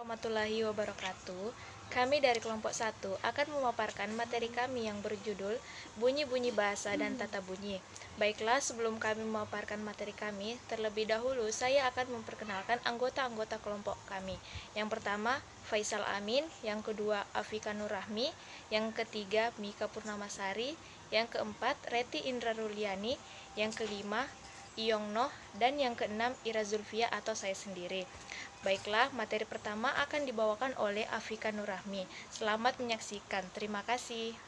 Warahmatullahi wabarakatuh. Kami dari kelompok 1 akan memaparkan materi kami yang berjudul Bunyi-bunyi bahasa dan tata bunyi. Baiklah, sebelum kami memaparkan materi kami, terlebih dahulu saya akan memperkenalkan anggota-anggota kelompok kami. Yang pertama, Faisal Amin, yang kedua, Afika Nurrahmi, yang ketiga, Mika Purnamasari, yang keempat, Reti Indra Ruliani, yang kelima, Iyong Noh, dan yang keenam, Ira Zulfia atau saya sendiri. Baiklah, materi pertama akan dibawakan oleh Afika Nurrahmi. Selamat menyaksikan. Terima kasih.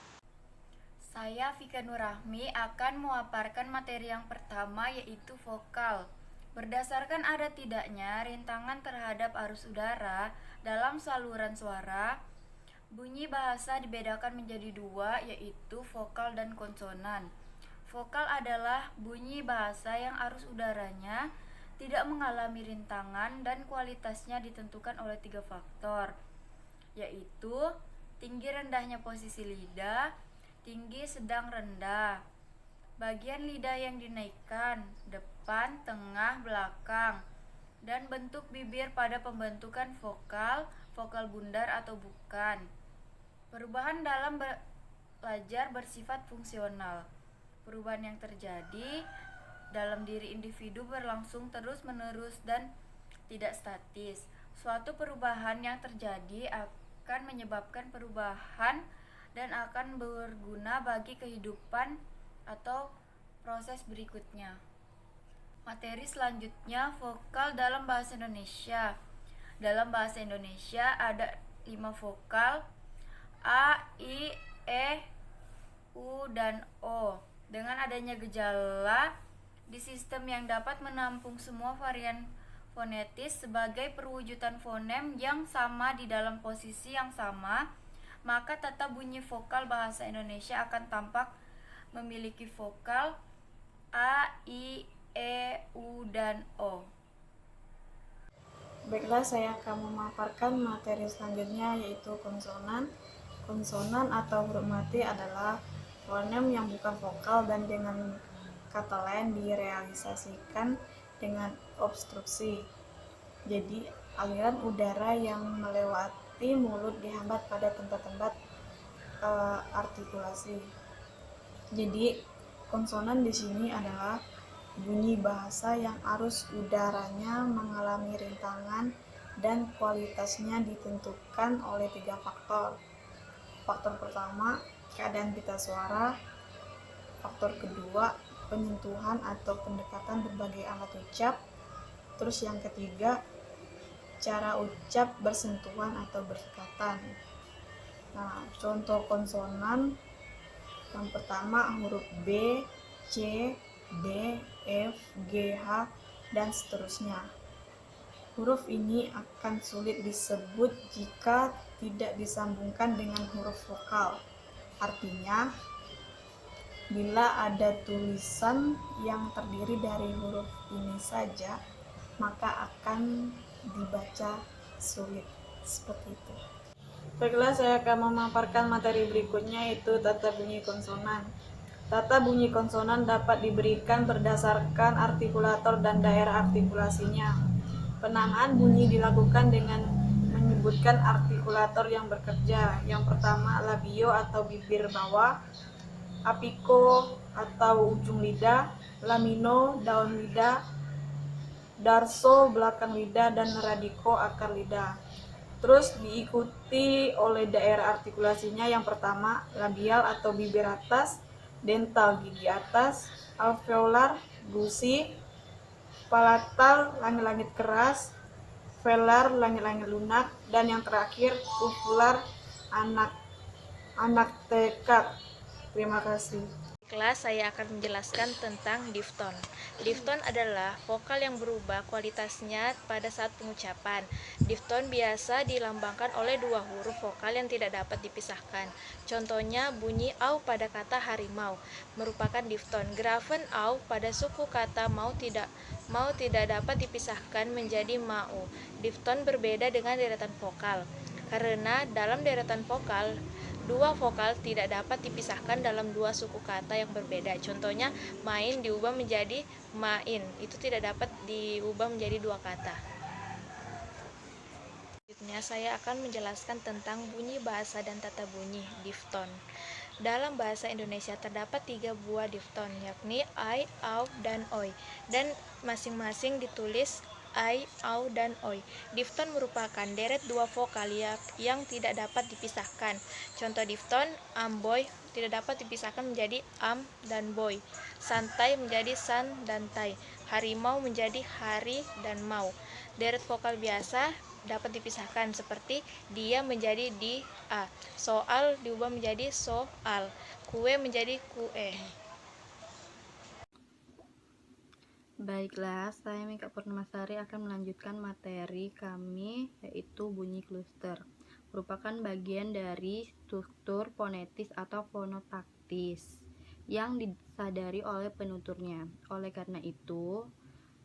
Saya Afika Nurrahmi akan memaparkan materi yang pertama yaitu vokal. Berdasarkan ada tidaknya rintangan terhadap arus udara dalam saluran suara, bunyi bahasa dibedakan menjadi dua yaitu vokal dan konsonan. Vokal adalah bunyi bahasa yang arus udaranya tidak mengalami rintangan dan kualitasnya ditentukan oleh 3 faktor, yaitu tinggi rendahnya posisi lidah, tinggi sedang rendah, bagian lidah yang dinaikkan, depan, tengah, belakang, dan bentuk bibir pada pembentukan vokal, vokal bundar atau bukan. Perubahan dalam belajar bersifat fungsional. Perubahan yang terjadi dalam diri individu berlangsung terus-menerus dan tidak statis. Suatu perubahan yang terjadi akan menyebabkan perubahan dan akan berguna bagi kehidupan atau proses berikutnya. Materi selanjutnya, vokal dalam bahasa Indonesia. Dalam bahasa Indonesia ada 5 vokal: A, I, E, U, dan O. Dengan adanya gejala di sistem yang dapat menampung semua varian fonetis sebagai perwujudan fonem yang sama di dalam posisi yang sama, maka tata bunyi vokal bahasa Indonesia akan tampak memiliki vokal A, I, E, U, dan O. Baiklah, saya akan memaparkan materi selanjutnya yaitu konsonan. Konsonan atau huruf mati adalah fonem yang bukan vokal dan dengan kata lain direalisasikan dengan obstruksi. Jadi aliran udara yang melewati mulut dihambat pada tempat-tempat artikulasi. Jadi konsonan di sini adalah bunyi bahasa yang arus udaranya mengalami rintangan dan kualitasnya ditentukan oleh 3 faktor. Faktor pertama, keadaan pita suara. Faktor kedua, penyentuhan atau pendekatan berbagai alat ucap. Terus yang ketiga, cara ucap bersentuhan atau berdekatan. Nah, contoh konsonan yang pertama huruf B, C, D, F, G, H, dan seterusnya. Huruf ini akan sulit disebut jika tidak disambungkan dengan huruf vokal. Artinya, bila ada tulisan yang terdiri dari huruf ini saja, maka akan dibaca sulit. Seperti itu. Baiklah, saya akan memaparkan materi berikutnya yaitu tata bunyi konsonan. Tata bunyi konsonan dapat diberikan berdasarkan artikulator dan daerah artikulasinya. Penamaan bunyi dilakukan dengan menyebutkan artikulator yang bekerja. Yang pertama, labio atau bibir bawah, apiko atau ujung lidah, lamino daun lidah, darso belakang lidah, dan radiko akar lidah. Terus diikuti oleh daerah artikulasinya. Yang pertama, labial atau bibir atas, dental gigi atas, alveolar gusi, palatal langit-langit keras, velar langit-langit lunak, dan yang terakhir uvular anak tekad. Terima kasih. Kelas saya akan menjelaskan tentang difton. Difton adalah vokal yang berubah kualitasnya pada saat pengucapan. Difton biasa dilambangkan oleh 2 huruf vokal yang tidak dapat dipisahkan. Contohnya bunyi au pada kata harimau merupakan difton. Grafen au pada suku kata mau tidak dapat dipisahkan menjadi mau. Difton berbeda dengan deretan vokal karena dalam deretan vokal 2 vokal tidak dapat dipisahkan dalam 2 suku kata yang berbeda. Contohnya, main diubah menjadi main, itu tidak dapat diubah menjadi 2 kata. Selanjutnya, saya akan menjelaskan tentang bunyi bahasa dan tata bunyi difton. Dalam bahasa Indonesia terdapat 3 buah difton, yakni ai, au, dan oi, dan masing-masing ditulis ai, au, dan oi. Difton merupakan deret dua vokal yang tidak dapat dipisahkan. Contoh difton amboy tidak dapat dipisahkan menjadi am dan boy. Santai menjadi san dan tai. Harimau menjadi hari dan mau. Deret vokal biasa dapat dipisahkan seperti dia menjadi di a, soal diubah menjadi soal, kue menjadi kue. Baiklah, saya Mika Purnamasari akan melanjutkan materi kami, yaitu bunyi kluster. Merupakan bagian dari struktur fonetis atau fonotaktis yang disadari oleh penuturnya. Oleh karena itu,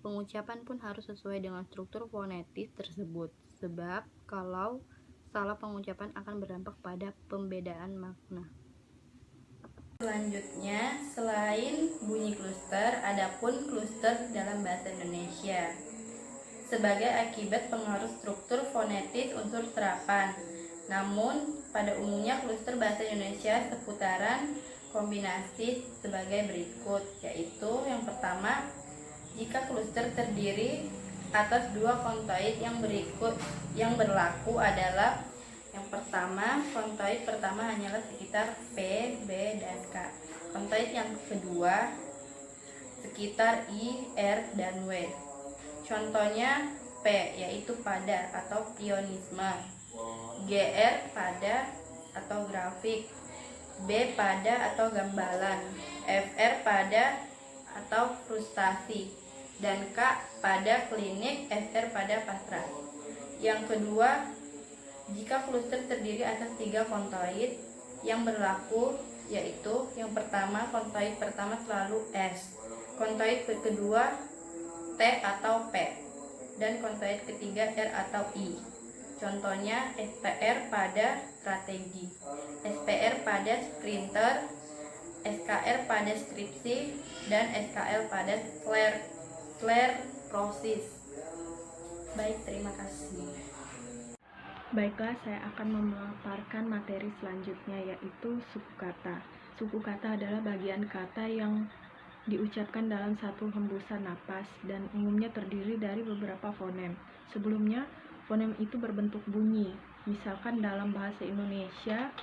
pengucapan pun harus sesuai dengan struktur fonetis tersebut, sebab kalau salah pengucapan akan berdampak pada pembedaan makna. Selanjutnya, selain bunyi kluster, adapun kluster dalam bahasa Indonesia sebagai akibat pengaruh struktur fonetis unsur serapan. Namun, pada umumnya kluster bahasa Indonesia seputaran kombinasi sebagai berikut, yaitu yang pertama, jika kluster terdiri atas dua kontoid yang berlaku adalah yang pertama, kontoid pertama hanyalah sekitar P, B, dan K. Kontoid yang kedua sekitar I, R, dan W. Contohnya P yaitu pada atau pionisme, GR pada atau grafik, B pada atau gambalan, FR pada atau frustasi, dan K pada klinik, SR pada pasrah. Yang kedua, jika kluster terdiri atas 3 kontoid yang berlaku, yaitu yang pertama, kontoid pertama selalu S, kontoid kedua T atau P, dan kontoid ketiga R atau I. Contohnya SPR pada strategi, SPR pada sprinter, SKR pada skripsi, dan SKL pada sklerosis. Baik, terima kasih. Baiklah, saya akan memaparkan materi selanjutnya, yaitu suku kata. Suku kata adalah bagian kata yang diucapkan dalam satu hembusan napas dan umumnya terdiri dari beberapa fonem. Sebelumnya, fonem itu berbentuk bunyi. Misalkan dalam bahasa Indonesia,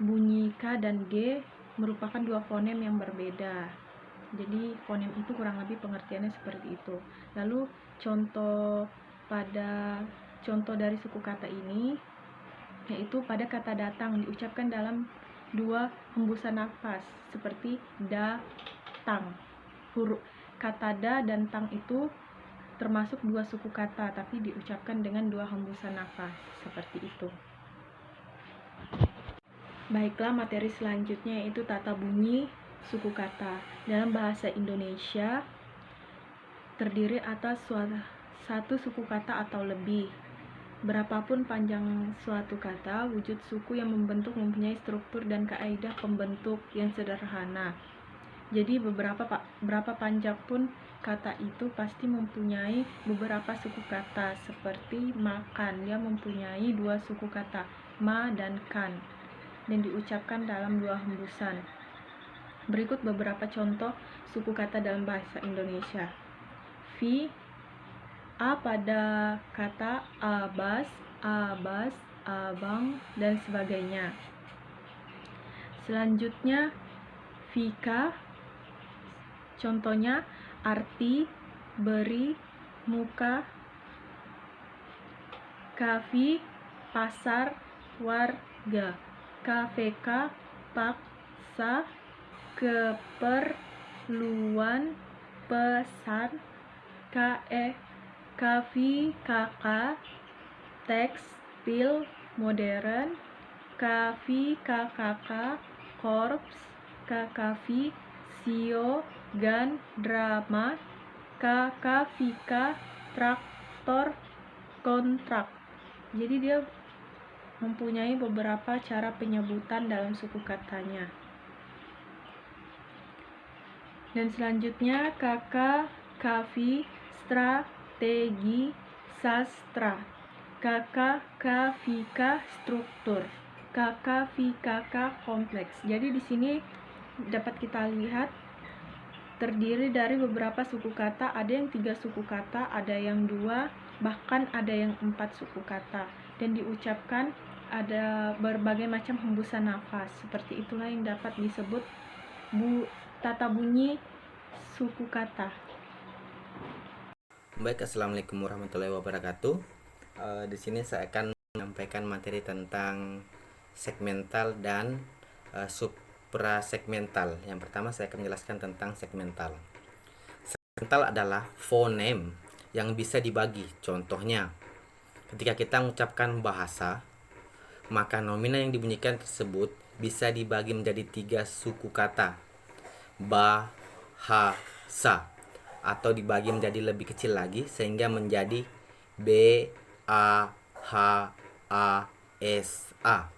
bunyi K dan G merupakan dua fonem yang berbeda. Jadi fonem itu kurang lebih pengertiannya seperti itu. Lalu contoh dari suku kata ini yaitu pada kata datang diucapkan dalam dua hembusan nafas seperti da, tang. Huruf kata da dan tang itu termasuk dua suku kata tapi diucapkan dengan dua hembusan nafas seperti itu. Baiklah, materi selanjutnya yaitu tata bunyi suku kata. Dalam bahasa Indonesia terdiri atas satu suku kata atau lebih. Berapapun panjang suatu kata, wujud suku yang mempunyai struktur dan kaidah pembentuk yang sederhana. Jadi berapa panjang pun kata itu pasti mempunyai beberapa suku kata. Seperti makan, dia mempunyai dua suku kata, ma dan kan, dan diucapkan dalam dua hembusan. Berikut beberapa contoh suku kata dalam bahasa Indonesia. A pada kata abas, abas, abang, dan sebagainya. Selanjutnya, Vika, contohnya arti, beri, muka. Kafi, pasar, warga. KVK, paksa, keperluan, pesan. Kafi, kakak, tekstil, modern. Kafi, kakak, korps. Kakafi, sio, gan, drama. Kakafika, traktor, kontrak. Jadi dia mempunyai beberapa cara penyebutan dalam suku katanya. Dan selanjutnya kakak, kafi, strategi, sastra. KK struktur, KK kompleks. Jadi di sini dapat kita lihat terdiri dari beberapa suku kata, ada yang 3 suku kata, ada yang 2, bahkan ada yang 4 suku kata, dan diucapkan ada berbagai macam hembusan nafas. Seperti itulah yang dapat disebut tata bunyi suku kata. Baik, assalamualaikum warahmatullahi wabarakatuh. Di sini saya akan menyampaikan materi tentang segmental dan suprasegmental. Yang pertama saya akan menjelaskan tentang segmental. Segmental adalah fonem yang bisa dibagi. Contohnya, ketika kita mengucapkan bahasa, maka nomina yang dibunyikan tersebut bisa dibagi menjadi 3 suku kata. Ba, ha, sa, atau dibagi menjadi lebih kecil lagi sehingga menjadi B, A, H, A, S, A.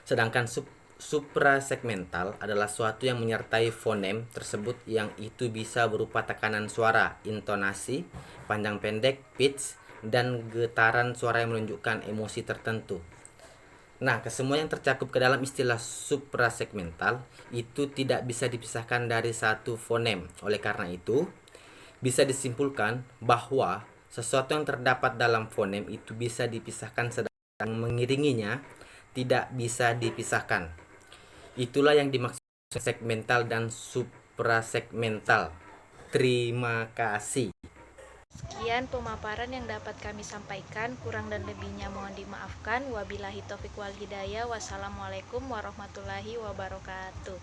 Sedangkan suprasegmental adalah suatu yang menyertai fonem tersebut yang itu bisa berupa tekanan suara, intonasi, panjang pendek, pitch, dan getaran suara yang menunjukkan emosi tertentu. Nah, kesemua yang tercakup ke dalam istilah suprasegmental itu tidak bisa dipisahkan dari satu fonem. Oleh karena itu, bisa disimpulkan bahwa sesuatu yang terdapat dalam fonem itu bisa dipisahkan, sedangkan mengiringinya tidak bisa dipisahkan. Itulah yang dimaksud segmental dan suprasegmental. Terima kasih. Sekian pemaparan yang dapat kami sampaikan, kurang dan lebihnya mohon dimaafkan. Wabillahi taufiq wal hidayah. Wassalamualaikum warahmatullahi wabarakatuh.